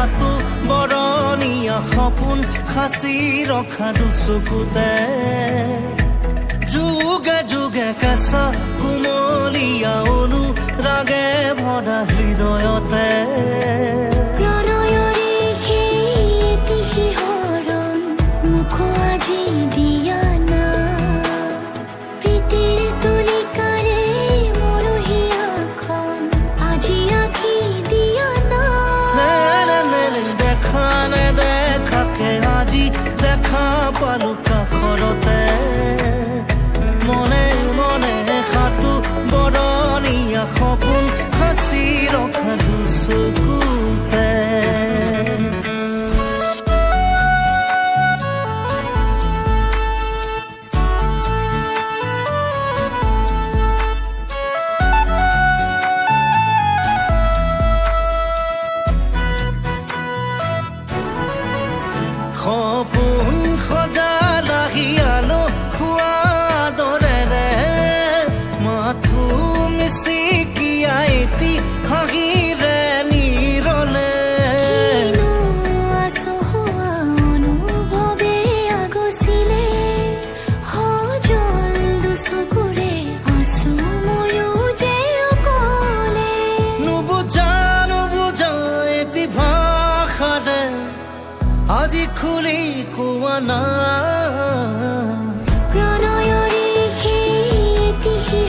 দেখাতো বৰণীয়া সপোন সাঁচি ৰখা দুচকুতে যুগে যুগে কেঁচা কুমলীয়া অনুৰাগে ভৰা হৃদয়তে পালো কাষৰতে মনে মনে খাতো বৰণীয়া সপোন সাঁচি ৰখা দুচকুতে সপোন সজা ৰাখিয়ালো খোৱা দৰেৰে মাথো মিচিকিয়া এটি হাঁহিৰে নিৰলে অনুভৱে আগচিলে সজল দুচকুৰে আছো ময়ো যে অকলে নুবুজা এটি ভাষাৰে আজি খুলি কোৱা নাই